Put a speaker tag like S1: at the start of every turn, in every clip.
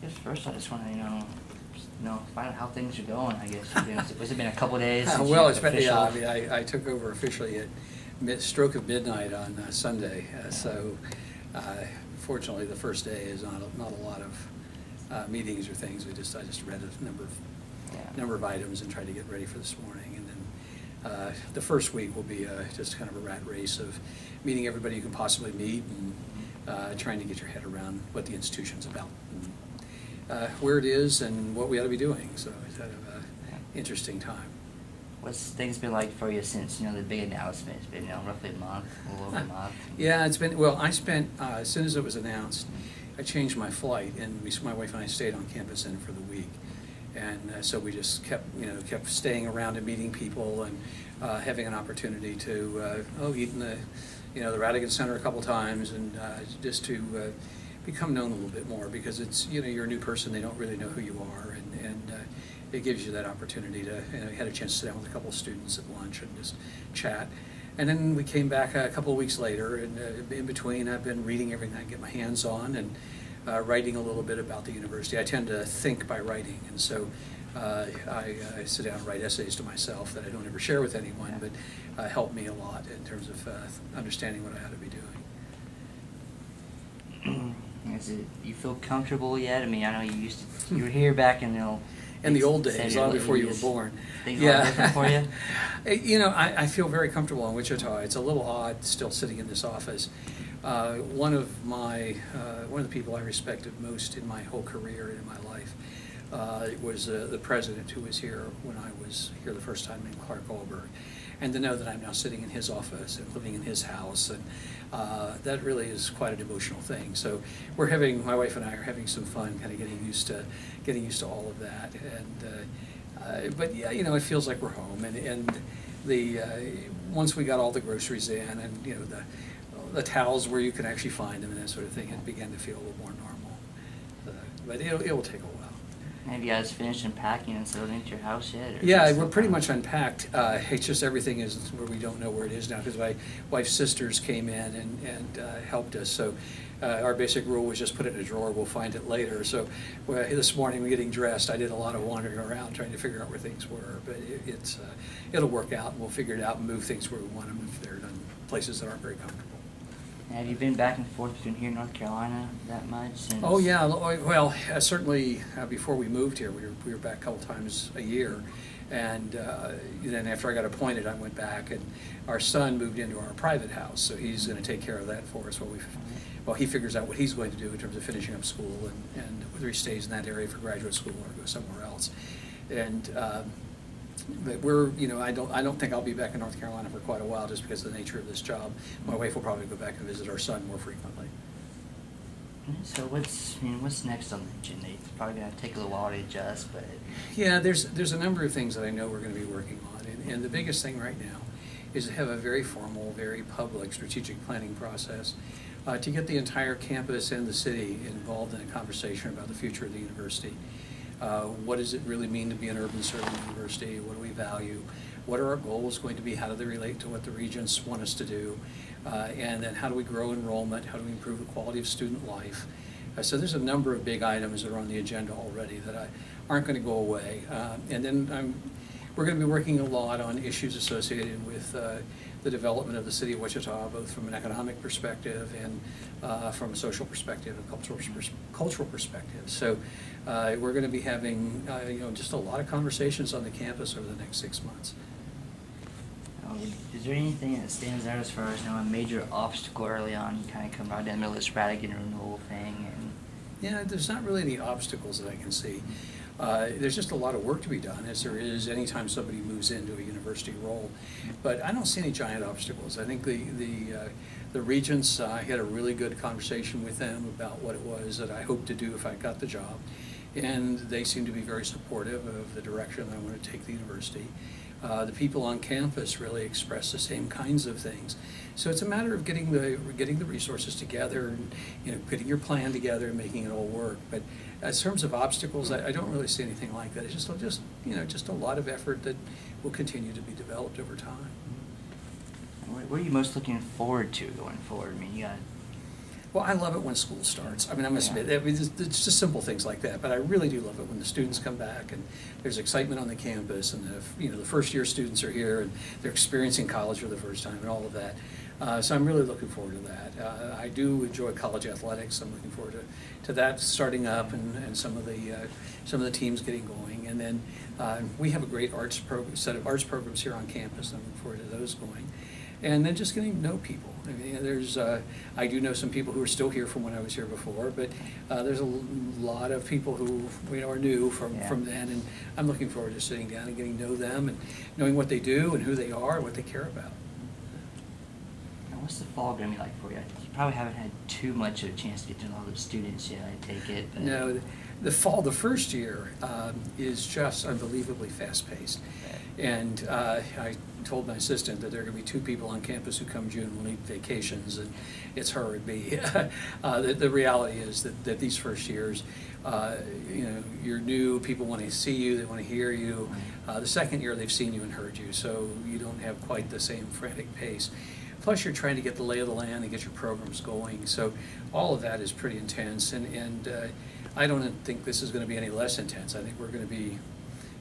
S1: guess first I just want to, find out how things are going, I guess. Has it been a couple of days since
S2: well,
S1: you
S2: it's been,
S1: official?
S2: yeah, I mean, I took over officially at stroke of midnight on Sunday, so fortunately the first day is not a lot of meetings or things. I just read a number of items and tried to get ready for this morning, and then the first week will be just kind of a rat race of meeting everybody you can possibly meet and trying to get your head around what the institution's about, and where it is, and what we ought to be doing. So it's kind of an interesting time.
S1: What's things been like for you since the big announcement? It's been roughly a month, a little over a month.
S2: Yeah, it's been, well, I spent as soon as it was announced, I changed my flight, and my wife and I stayed on campus for the week, and so we just kept staying around and meeting people and having an opportunity to eat in the the Radigan Center a couple times, and just to become known a little bit more, because it's you're a new person, they don't really know who you are, and it gives you that opportunity to had a chance to sit down with a couple of students at lunch and just chat. And then we came back a couple of weeks later, and in between I've been reading everything I can get my hands on, and writing a little bit about the university. I tend to think by writing, and so I sit down and write essays to myself that I don't ever share with anyone, but help me a lot in terms of understanding what I ought to be doing.
S1: You feel comfortable yet? I mean, I know you were here back in
S2: the old days, long before you were born.
S1: Things are different for you?
S2: I feel very comfortable in Wichita. It's a little odd still sitting in this office. One of the people I respected most in my whole career and in my life was the president who was here when I was here the first time, named Clark Goldberg. And to know that I'm now sitting in his office and living in his house, and that really is quite an emotional thing. So my wife and I are having some fun, kind of getting used to all of that. And but yeah, it feels like we're home. And once we got all the groceries in, and the towels where you can actually find them and that sort of thing, it began to feel a little more normal. But it will take a while.
S1: Have you guys finished unpacking and settling into your house yet?
S2: Yeah, we're pretty much unpacked. It's just everything is where we don't know where it is now, because my wife's sisters came in and helped us. So our basic rule was just put it in a drawer, we'll find it later. So this morning, when getting dressed, I did a lot of wandering around trying to figure out where things were. But it'll work out, and we'll figure it out and move things where we want them if they're in places that aren't very comfortable.
S1: Have you been back and forth between here and North Carolina that much? Since?
S2: Oh yeah, well certainly before we moved here, we were back a couple times a year, and then after I got appointed, I went back, and our son moved into our private house, so he's going to take care of that for us while he figures out what he's going to do in terms of finishing up school, and whether he stays in that area for graduate school or goes somewhere else. And but I don't think I'll be back in North Carolina for quite a while, just because of the nature of this job. My wife will probably go back and visit our son more frequently.
S1: So what's next on the agenda? It's probably going to take a little while to adjust, but
S2: yeah, there's a number of things that I know we're going to be working on, and the biggest thing right now is to have a very formal, very public strategic planning process to get the entire campus and the city involved in a conversation about the future of the university. What does it really mean to be an urban serving university? What do we value? What are our goals going to be? How do they relate to what the regents want us to do? And then how do we grow enrollment? How do we improve the quality of student life? So there's a number of big items that are on the agenda already that aren't going to go away. And then we're going to be working a lot on issues associated with the development of the city of Wichita, both from an economic perspective and from a social perspective and cultural perspective. So we're going to be having just a lot of conversations on the campus over the next 6 months.
S1: Is there anything that stands out as far as a major obstacle early on? You kind of come right down the middle of this Radigan renewal thing.
S2: Yeah, there's not really any obstacles that I can see. There's just a lot of work to be done, as there is anytime somebody moves into a university role. But I don't see any giant obstacles. I think the regents, I had a really good conversation with them about what it was that I hoped to do if I got the job. And they seem to be very supportive of the direction that I want to take the university. The people on campus really express the same kinds of things. So it's a matter of getting the resources together, and getting your plan together and making it all work. But in terms of obstacles, I don't really see anything like that. It's just a lot of effort that will continue to be developed over time.
S1: What are you most looking forward to going forward? I mean,
S2: Well, I love it when school starts. I mean, I must admit, it's just simple things like that. But I really do love it when the students come back and there's excitement on the campus, and the first year students are here and they're experiencing college for the first time and all of that. So I'm really looking forward to that. I do enjoy college athletics. I'm looking forward to that starting up, and some of the teams getting going. And then we have a great set of arts programs here on campus. I'm looking forward to those going. And then just getting to know people. I mean, I do know some people who are still here from when I was here before, but there's a lot of people who are new from then, and I'm looking forward to sitting down and getting to know them and knowing what they do and who they are and what they care about.
S1: Now, what's the fall going to be like for you? You probably haven't had too much of a chance to get to know the students yet, I take it. But...
S2: No, the fall, the first year, is just unbelievably fast-paced. And I told my assistant that there are going to be 2 people on campus who come June will need vacations, and it's her and me. The reality is that these first years, you're new, people want to see you, they want to hear you. The second year, they've seen you and heard you, so you don't have quite the same frantic pace. Plus, you're trying to get the lay of the land and get your programs going, so all of that is pretty intense, and I don't think this is going to be any less intense. I think we're going to be,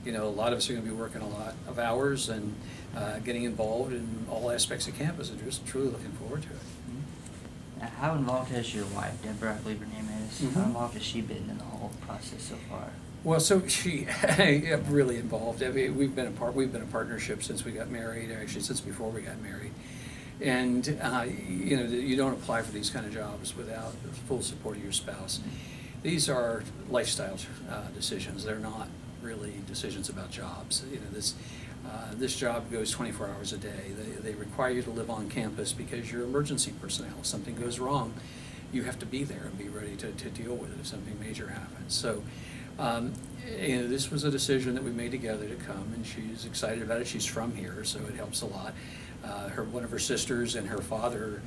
S2: a lot of us are going to be working a lot of hours and getting involved in all aspects of campus, and just truly looking forward to it.
S1: Now, how involved has your wife, Deborah, I believe her name is,
S2: Mm-hmm.
S1: how involved has she been in the whole process so far?
S2: Well, so she really involved. I mean, we've been a partnership since we got married, actually since before we got married. And you don't apply for these kind of jobs without the full support of your spouse. These are lifestyle decisions. They're not really decisions about jobs. This job goes 24 hours a day. They require you to live on campus because you're emergency personnel. If something goes wrong, you have to be there and be ready to deal with it if something major happens. So this was a decision that we made together to come, and she's excited about it. She's from here, so it helps a lot. One of her sisters and her father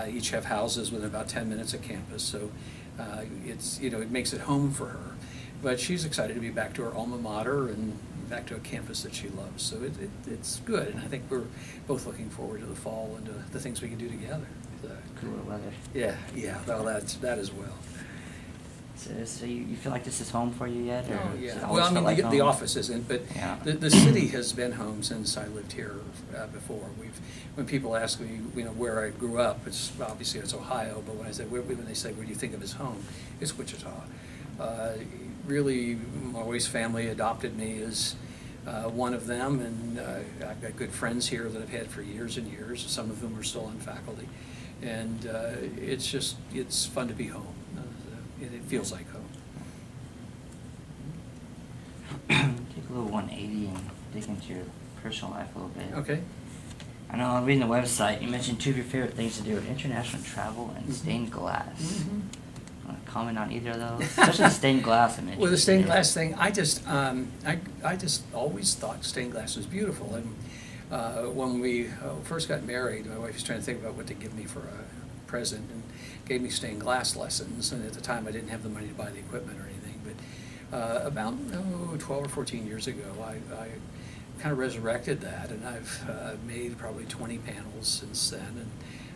S2: each have houses within about 10 minutes of campus, so it makes it home for her. But she's excited to be back to her alma mater and back to a campus that she loves. So it's good, and I think we're both looking forward to the fall and to the things we can do together.
S1: Cooler weather.
S2: Yeah, well, that as well.
S1: So you feel like this is home for you yet? Or
S2: Oh, yeah.
S1: it
S2: Well, I mean,
S1: always felt like
S2: the
S1: home?
S2: office isn't, but
S1: Yeah.
S2: the city has been home since I lived here before. When people ask me, where I grew up, it's Ohio. But when they say, "What do you think of as home?" It's Wichita. Really, my wife's family adopted me as one of them, and I've got good friends here that I've had for years and years. Some of them are still on faculty, and it's fun to be home. It feels like home.
S1: Take a little 180 and dig into your personal life a little bit.
S2: Okay.
S1: I know I'm reading the website. You mentioned 2 of your favorite things to do: international travel and
S2: Mm-hmm.
S1: stained glass.
S2: Mm-hmm.
S1: Want to comment on either of those? Especially stained glass. I mentioned.
S2: Well, the stained glass thing, I just always thought stained glass was beautiful. And when we first got married, my wife was trying to think about what to give me for a present, and gave me stained glass lessons. And at the time, I didn't have the money to buy the equipment or anything. But about 12 or 14 years ago, I kind of resurrected that, and I've made probably 20 panels since then.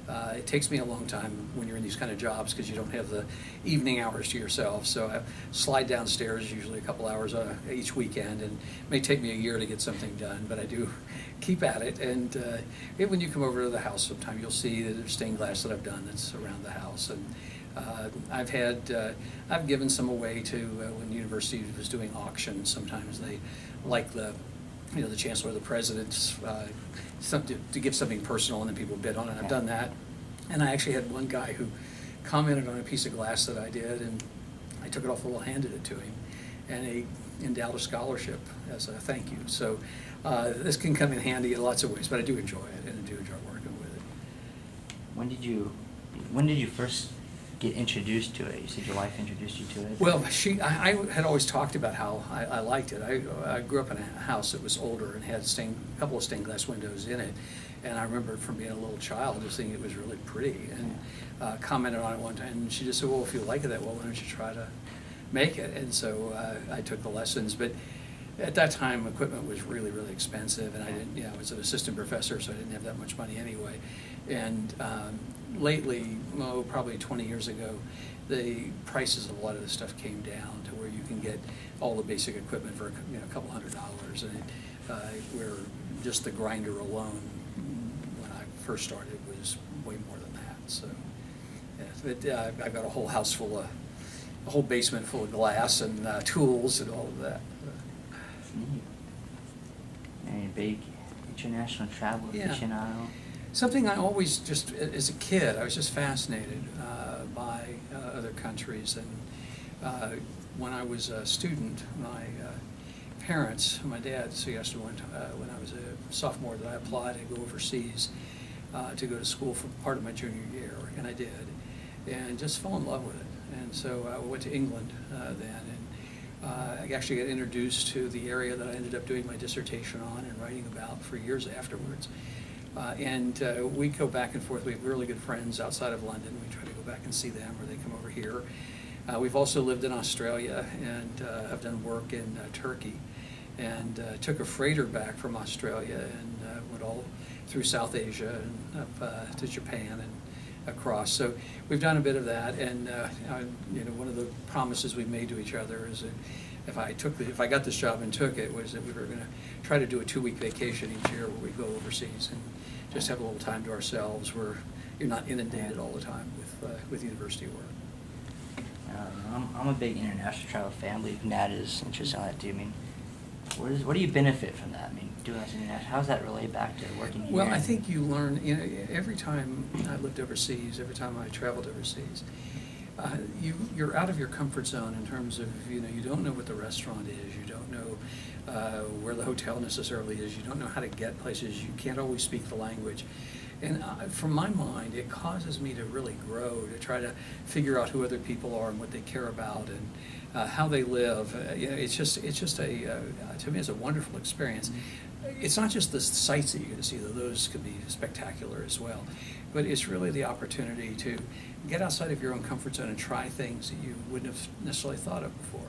S2: And it takes me a long time when you're in these kind of jobs because you don't have the evening hours to yourself. So I slide downstairs usually a couple hours each weekend, and it may take me a year to get something done, but I do keep at it. And when you come over to the house sometime, you'll see that there's stained glass that I've done that's around the house. And I've given some away to when the university was doing auctions. Sometimes they like the chancellor or the president's to give something personal, and then people bid on it. I've done that, and I actually had one guy who commented on a piece of glass that I did, and I took it off the wall, handed it to him, and he endowed a scholarship as a thank you. So this can come in handy in lots of ways, but I do enjoy it, and I do enjoy working with it.
S1: When did you first get introduced to it? You said your wife introduced you to it.
S2: Well, I had always talked about how I liked it. I grew up in a house that was older and had a couple of stained glass windows in it, and I remember from being a little child just thinking it was really pretty, and commented on it one time, and she just said, "Well, if you like it that well, why don't you try to make it?" And so I took the lessons, but at that time, equipment was really, really expensive, and I didn't, I was an assistant professor, so I didn't have that much money anyway. And lately, probably 20 years ago, the prices of a lot of this stuff came down to where you can get all the basic equipment for a couple $100s, and where just the grinder alone, when I first started, was way more than that. So, yeah, I've got a whole house full of, a whole basement full of glass and tools and all of that.
S1: Neat. And a big international travel aficionado.
S2: Something I always just, as a kid, I was just fascinated by other countries. And when I was a student, my parents, my dad suggested when I was a sophomore that I apply to go overseas to go to school for part of my junior year, and I did, and just fell in love with it. And so I went to England then, and I actually got introduced to the area that I ended up doing my dissertation on and writing about for years afterwards. And we go back and forth. We have really good friends outside of London. We try to go back and see them, or they come over here. We've also lived in Australia, and have done work in Turkey, and took a freighter back from Australia and went all through South Asia and up to Japan and across. So we've done a bit of that, and one of the promises we made to each other is that if I got this job and took it, was that we were going to try to do a 2-week vacation each year where we go overseas and just have a little time to ourselves, where you're not inundated all the time with university work.
S1: I'm a big international travel fan. I believe Nat is interested in that too. I mean, what do you benefit from that? I mean, doing this international, how does that relate back to working here?
S2: Well, I think you learn, every time I lived overseas, every time I traveled overseas, you're out of your comfort zone in terms of, you don't know what the restaurant is, you don't know where the hotel necessarily is, you don't know how to get places, you can't always speak the language. And from my mind, it causes me to really grow, to try to figure out who other people are and what they care about and how they live. It's just to me, it's a wonderful experience. It's not just the sights that you get to see, though those could be spectacular as well, but it's really the opportunity to get outside of your own comfort zone and try things that you wouldn't have necessarily thought of before.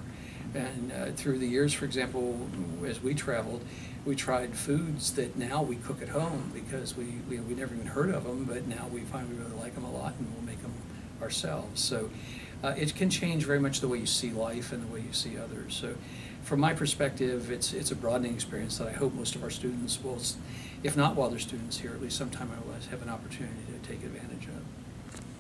S2: And through the years, for example, as we traveled, we tried foods that now we cook at home because we never even heard of them, but now we find we really like them a lot and we'll make them ourselves. So it can change very much the way you see life and the way you see others. So from my perspective, it's a broadening experience that I hope most of our students will, if not while they're students here, at least sometime I will have an opportunity to take advantage of.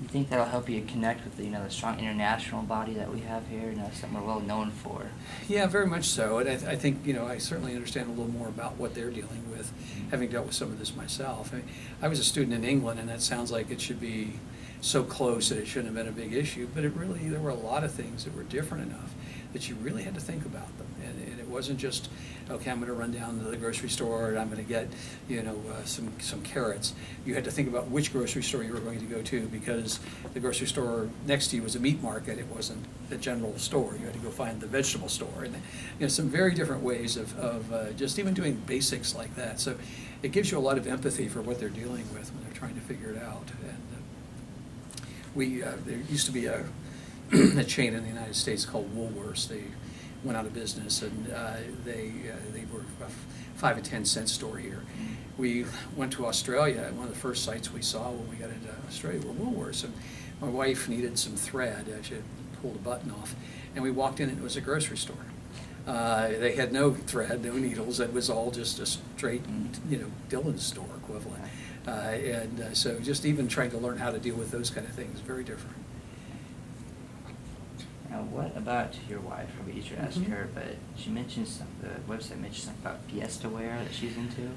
S1: You think that'll help you connect with the strong international body that we have here, something we're well known for? Yeah,
S2: very much so. And I think I certainly understand a little more about what they're dealing with, having dealt with some of this myself. I was a student in England, and that sounds like it should be so close that it shouldn't have been a big issue, but there were a lot of things that were different enough that you really had to think about them. And it wasn't just, okay, I'm going to run down to the grocery store and I'm going to get, some carrots. You had to think about which grocery store you were going to go to, because the grocery store next to you was a meat market. It wasn't a general store. You had to go find the vegetable store. And some very different ways of just even doing basics like that. So it gives you a lot of empathy for what they're dealing with when they're trying to figure it out. And there used to be a chain in the United States called Woolworths. They went out of business, and they were a 5 and 10 cent store here. We went to Australia, and one of the first sites we saw when we got into Australia were Woolworths. And my wife needed some thread. She had pulled a button off, and we walked in, and it was a grocery store. They had no thread, no needles. It was all just a straight, Dillon's store equivalent. So just even trying to learn how to deal with those kind of things, very different.
S1: Now, what about your wife? We should ask her, but she mentioned the website mentioned something about Fiesta ware that she's into.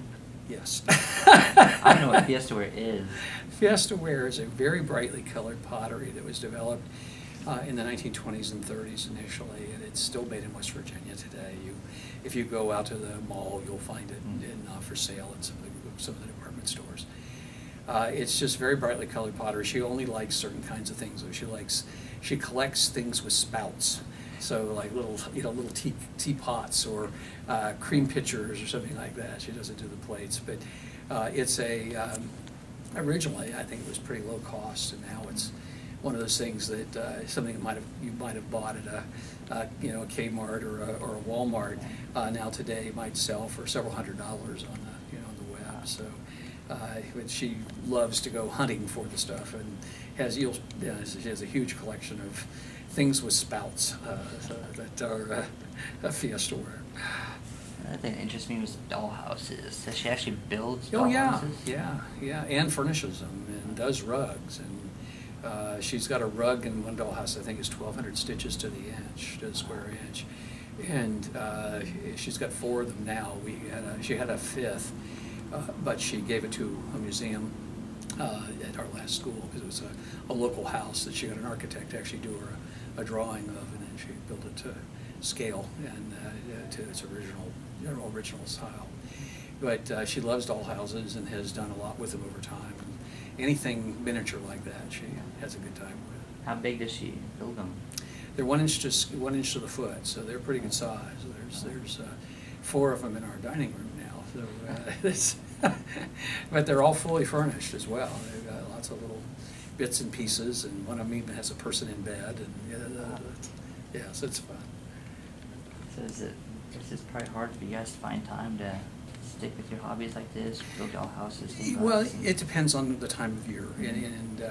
S2: Yes.
S1: I don't know what Fiesta ware is.
S2: Fiesta ware is a very brightly colored pottery that was developed in the 1920s and 30s initially, and it's still made in West Virginia today. If you go out to the mall, you'll find it for sale in some of the department stores. It's just very brightly colored pottery. She only likes certain kinds of things. She collects things with spouts, so like little teapots or cream pitchers or something like that. She doesn't do the plates, but it's originally I think it was pretty low cost, and now it's one of those things that something that you might have bought at a Kmart or a Walmart now today might sell for several $100s on the web. So, but she loves to go hunting for the stuff, and she has a huge collection of things with spouts that are a fiesta wear.
S1: Another thing that interests me was doll houses. Does she actually builds
S2: Oh
S1: doll
S2: yeah,
S1: houses?
S2: yeah, and furnishes them and does rugs, and she's got a rug in one dollhouse I think is 1,200 stitches to the inch, to the square inch, and she's got 4 of them now. She had a 5th, but she gave it to a museum at our last school because it was a local house that she got an architect to actually do her a drawing of, and then she built it to scale and to its original style. But she loves doll houses and has done a lot with them over time. And anything miniature like that, she has a good time with.
S1: How big does she build them?
S2: They're 1 inch to the foot, so they're pretty good size. There's 4 of them in our dining room now. So but they're all fully furnished as well. They've got lots of little bits and pieces, and one of them even has a person in bed, and so it's fun.
S1: So is this probably hard for you guys to find time to stick with your hobbies like this, build doll houses?
S2: Well, it depends on the time of year, and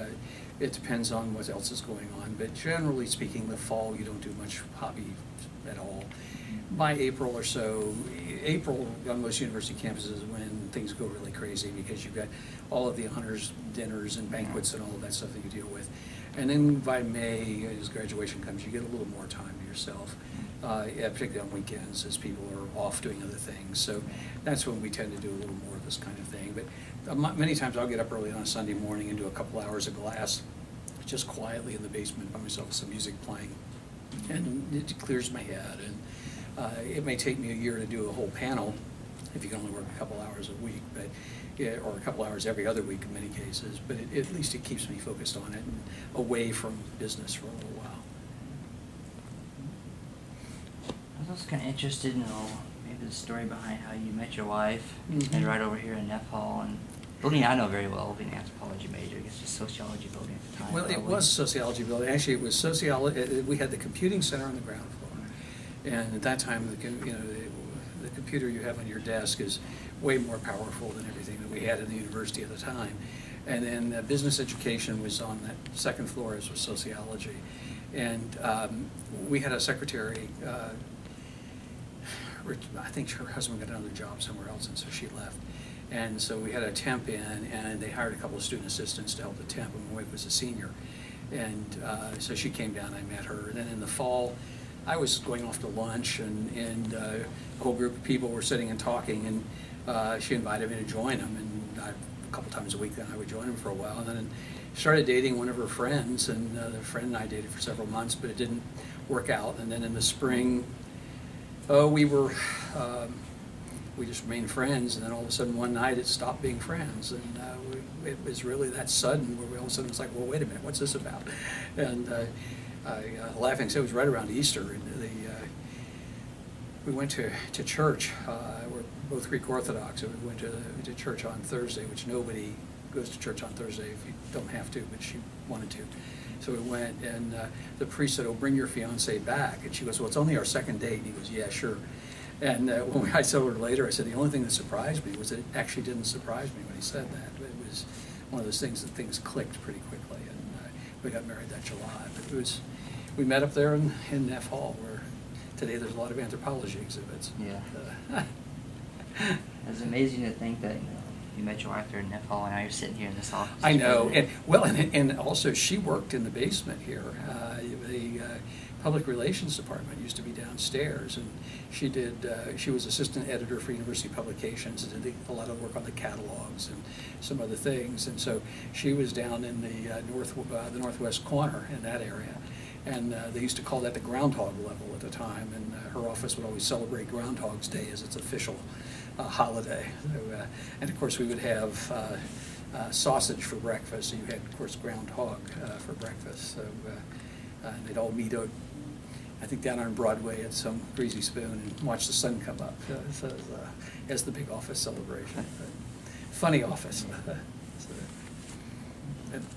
S2: it depends on what else is going on. But generally speaking, the fall you don't do much hobby at all. By April or so, April on most university campuses is when things go really crazy because you've got all of the honors dinners and banquets and all of that stuff that you deal with. And then by May, as graduation comes, you get a little more time to yourself, particularly on weekends as people are off doing other things. So that's when we tend to do a little more of this kind of thing. But many times I'll get up early on a Sunday morning and do a couple hours of glass just quietly in the basement by myself with some music playing. And it clears my head. And it may take me a year to do a whole panel if you can only work a couple hours a week, or a couple hours every other week in many cases, but at least it keeps me focused on it and away from business for a little while.
S1: I was also kind of interested in maybe the story behind how you met your wife,
S2: Mm-hmm.
S1: and right over here in Neff Hall, and building I know very well, being an anthropology major, I guess it's sociology building at the time.
S2: Well, it was sociology building. Actually, it was sociology. We had the computing center on the ground floor, and at that time, the computer you have on your desk is way more powerful than everything that we had in the university at the time. And then business education was on that second floor, as was sociology. And we had a secretary, I think her husband got another job somewhere else, and so she left. And so we had a temp in, and they hired a couple of student assistants to help the temp, and my wife was a senior. And so she came down, I met her. And then in the fall, I was going off to lunch, and a whole group of people were sitting and talking, and she invited me to join them. And a couple times a week then I would join them for a while. And then started dating one of her friends, and the friend and I dated for several months, but it didn't work out. And then in the spring, we just remained friends, and then all of a sudden one night it stopped being friends, and it was really that sudden where we all of a sudden was like, well, wait a minute, what's this about? And I laughing said it was right around Easter, and we went to church. We're both Greek Orthodox, and we went to church on Thursday, which nobody goes to church on Thursday if you don't have to, but she wanted to. So we went, and the priest said, oh, bring your fiance back. And she goes, well, it's only our second date. And he goes, yeah, sure. And when I told her later, I said, the only thing that surprised me was that it actually didn't surprise me when he said that. It was one of those things that things clicked pretty quickly, and we got married that July. But we met up there in Neff Hall, where today there's a lot of anthropology exhibits.
S1: Yeah. It's amazing to think that you met your wife there in Neff Hall, and now you're sitting here in this office.
S2: I know, and also she worked in the basement here. The public relations department used to be downstairs, and she was assistant editor for university publications and did a lot of work on the catalogs and some other things. And so she was down in the northwest corner in that area, and they used to call that the groundhog level at the time. And her office would always celebrate Groundhog's Day as its official holiday. So, and of course we would have sausage for breakfast. So you had, of course, groundhog for breakfast. So they'd all meet out, I think, down on Broadway at some greasy spoon and watch the sun come up as the big office celebration. Funny office. So,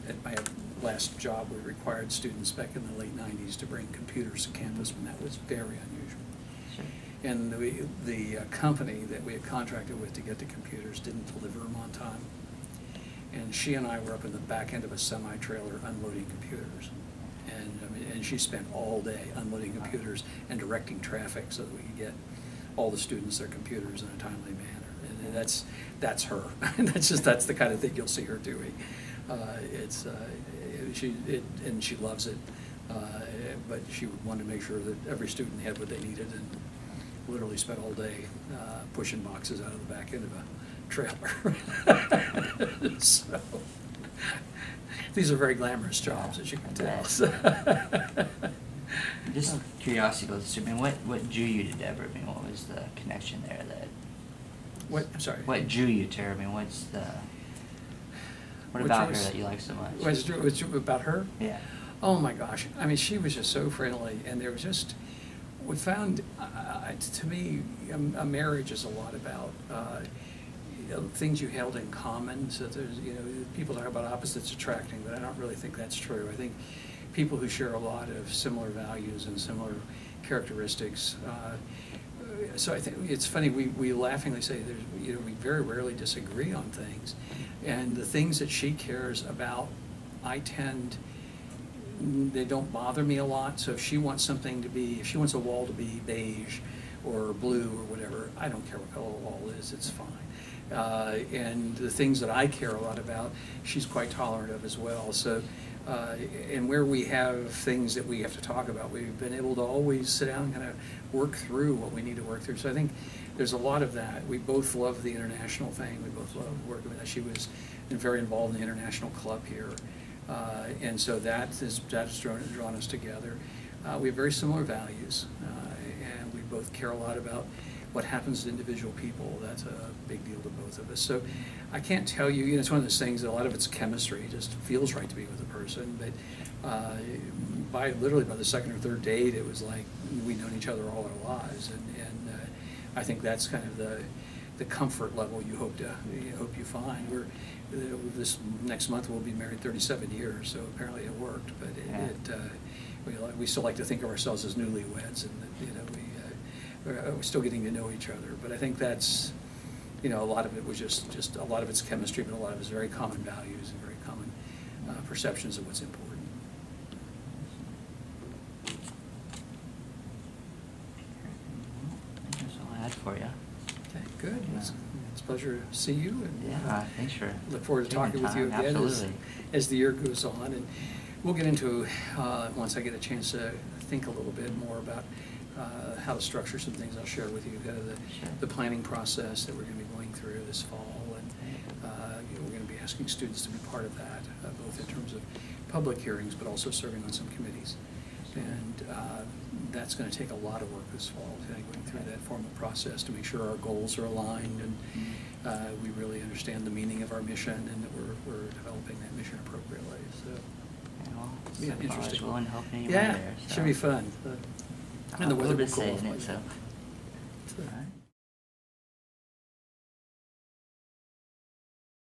S2: at my last job, we required students back in the late 90s to bring computers to campus, and that was very unusual.
S1: Sure.
S2: And the company that we had contracted with to get the computers didn't deliver them on time. And she and I were up in the back end of a semi-trailer unloading computers. And, I mean, and she spent all day unloading computers and directing traffic so that we could get all the students their computers in a timely manner. And that's her. that's the kind of thing you'll see her doing. And she loves it. But she wanted to make sure that every student had what they needed, and literally spent all day pushing boxes out of the back end of a trailer. So these are very glamorous jobs, as you can tell.
S1: Just curiosity goes to, I mean, what drew you to Deborah? I mean, what was the connection there that?
S2: What? I'm sorry.
S1: What drew you to her? I mean, what about her that you like so much?
S2: What's about her?
S1: Yeah.
S2: Oh my gosh! I mean, she was just so friendly, and there was just, we found, to me, a marriage is a lot about things you held in common. So there's, people talk about opposites attracting, but I don't really think that's true. I think people who share a lot of similar values and similar characteristics. So I think it's funny, we laughingly say we very rarely disagree on things, and the things that she cares about, they don't bother me a lot. So if she wants if she wants a wall to be beige or blue or whatever, I don't care what color the wall is, it's fine. And the things that I care a lot about, she's quite tolerant of as well. So, and where we have things that we have to talk about, we've been able to always sit down and kind of work through what we need to work through. So I think there's a lot of that. We both love the international thing. We both love working with that. She was very involved in the international club here. And so that has drawn us together. We have very similar values, and we both care a lot about what happens to individual people. That's a big deal to both of us. So I can't tell you, it's one of those things that a lot of it's chemistry. It just feels right to be with a person. But literally by the second or third date, it was like we'd known each other all our lives. And I think that's kind of the comfort level you hope you find. This next month we'll be married 37 years, so apparently it worked. But we still like to think of ourselves as newlyweds, and we're still getting to know each other. But I think that's, a lot of it was just a lot of it's chemistry, but a lot of it's very common values and very common perceptions of what's important.
S1: That's all I had for you.
S2: Okay, good.
S1: Yeah.
S2: It's a pleasure to see you. And,
S1: thanks for
S2: look forward to talking with you again as the year goes on. And we'll get into, once I get a chance to think a little bit more about how to structure some things, I'll share with you kind of the planning process that we're going to be going through this fall. And we're going to be asking students to be part of that, both in terms of public hearings, but also serving on some committees. And that's going to take a lot of work this fall, going through that formal process to make sure our goals are aligned and we really understand the meaning of our mission, and that we're developing that mission appropriately. So, interesting.
S1: Willing to help anyone
S2: yeah,
S1: there, so.
S2: Should be fun. And the weather will cool.
S1: All right.